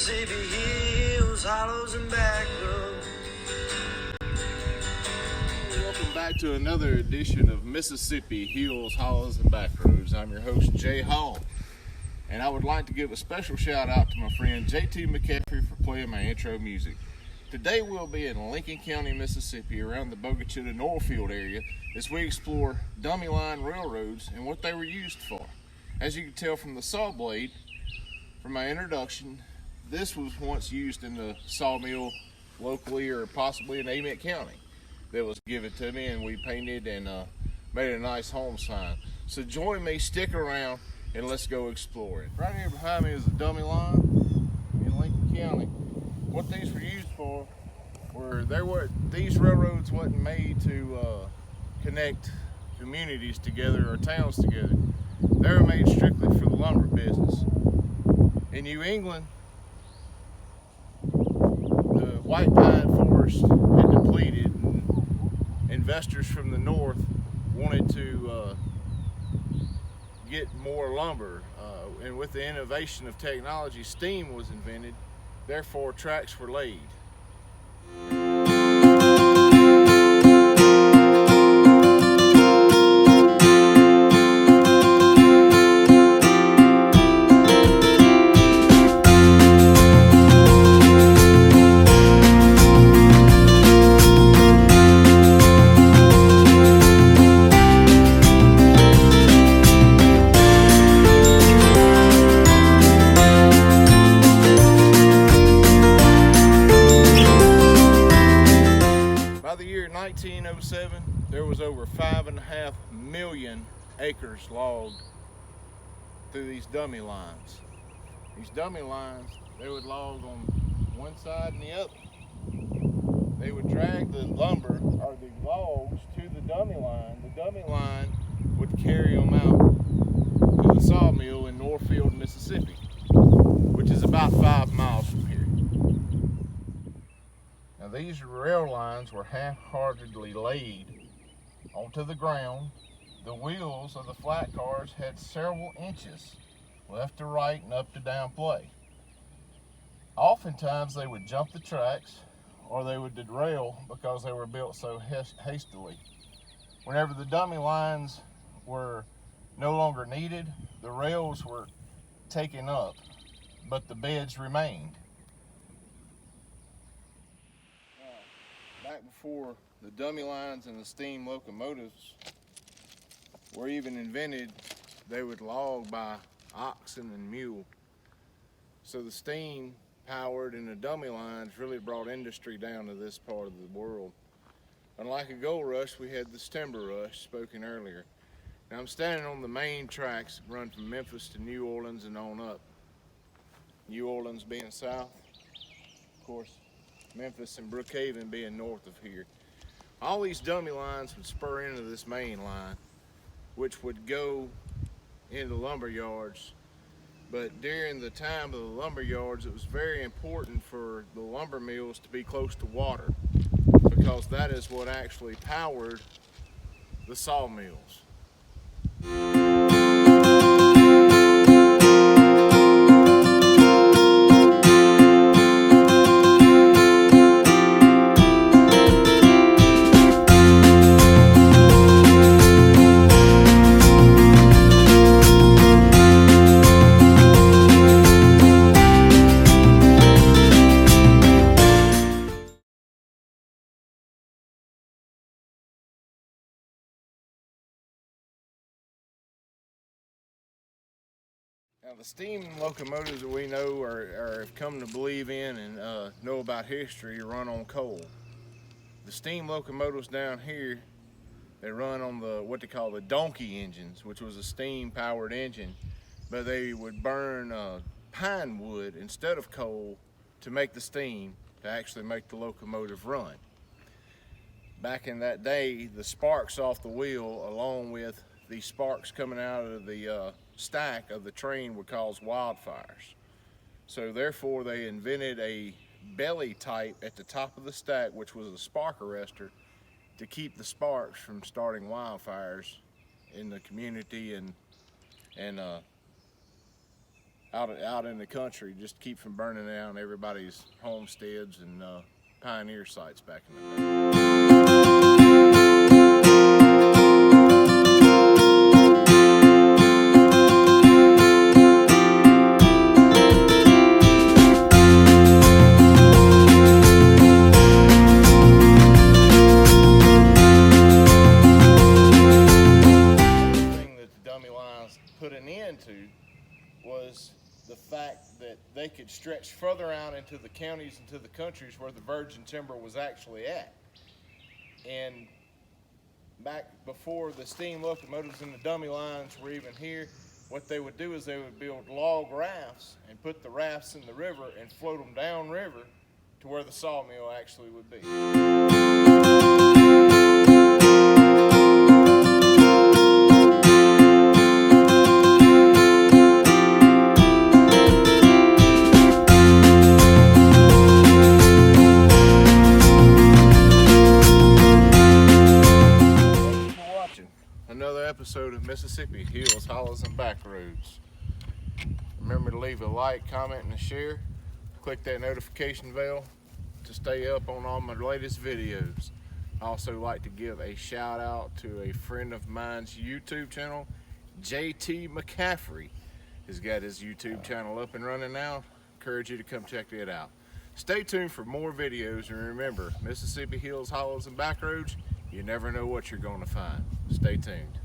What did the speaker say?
Mississippi hills, hollows, and back roads. Welcome back to another edition of Mississippi Hills, Hollows, and Backroads. I'm your host, Jay Hall, and I would like to give a special shout out to my friend JT McCaffery for playing my intro music. Today we'll be in Lincoln County, Mississippi, around the Bogota and Oilfield area as we explore dummy line railroads and what they were used for. As you can tell from the saw blade, from my introduction, this was once used in the sawmill locally or possibly in Amite County. That was given to me, and we painted and made a nice home sign. So join me, stick around, and let's go exploring. Right here behind me is a dummy line in Lincoln County. What these were used for these railroads wasn't made to connect communities together or towns together. They were made strictly for the lumber business. In New England, the white pine forest had depleted, and investors from the north wanted to get more lumber, and with the innovation of technology, steam was invented. Therefore, tracks were laid. By the year 1907, there was over 5.5 million acres logged through these dummy lines. These dummy lines, they would log on one side and the other. They would drag the lumber or the logs to the dummy line. The dummy line would carry them out to the sawmill in Northfield, Mississippi, which is about 5 miles from here. Now these rail lines were half-heartedly laid onto the ground. The wheels of the flat cars had several inches left to right and up to down play. Oftentimes they would jump the tracks or they would derail because they were built so hastily. Whenever the dummy lines were no longer needed, the rails were taken up, but the beds remained. Back before the dummy lines and the steam locomotives were even invented, they would log by oxen and mule. So the steam powered and the dummy lines really brought industry down to this part of the world. Unlike a gold rush, we had this timber rush spoken earlier. Now I'm standing on the main tracks that run from Memphis to New Orleans and on up. New Orleans being south, of course, Memphis and Brookhaven being north of here. All these dummy lines would spur into this main line, which would go into lumber yards. But during the time of the lumber yards, it was very important for the lumber mills to be close to water, because that is what actually powered the sawmills. Now the steam locomotives that we know or have come to believe in and know about history run on coal. The steam locomotives down here, they run on what they call the donkey engines, which was a steam powered engine, but they would burn pine wood instead of coal to make the steam to actually make the locomotive run. Back in that day, the sparks off the wheel along with the sparks coming out of the stack of the train would cause wildfires. So therefore they invented a belly type at the top of the stack, which was a spark arrestor, to keep the sparks from starting wildfires in the community and out in the country, just to keep from burning down everybody's homesteads and pioneer sites back in the day. Put an end to was the fact that they could stretch further out into the counties and to the countries where the virgin timber was actually at. And back before the steam locomotives and the dummy lines were even here, what they would do is they would build log rafts and put the rafts in the river and float them downriver to where the sawmill actually would be. Another episode of Mississippi Hills, Hollows, and Backroads. Remember to leave a like, comment, and a share. Click that notification bell to stay up on all my latest videos. I also like to give a shout out to a friend of mine's YouTube channel, JT McCaffery. He's got his YouTube channel up and running now. Encourage you to come check it out. Stay tuned for more videos, and remember, Mississippi Hills, Hollows, and Backroads, you never know what you're going to find. Stay tuned.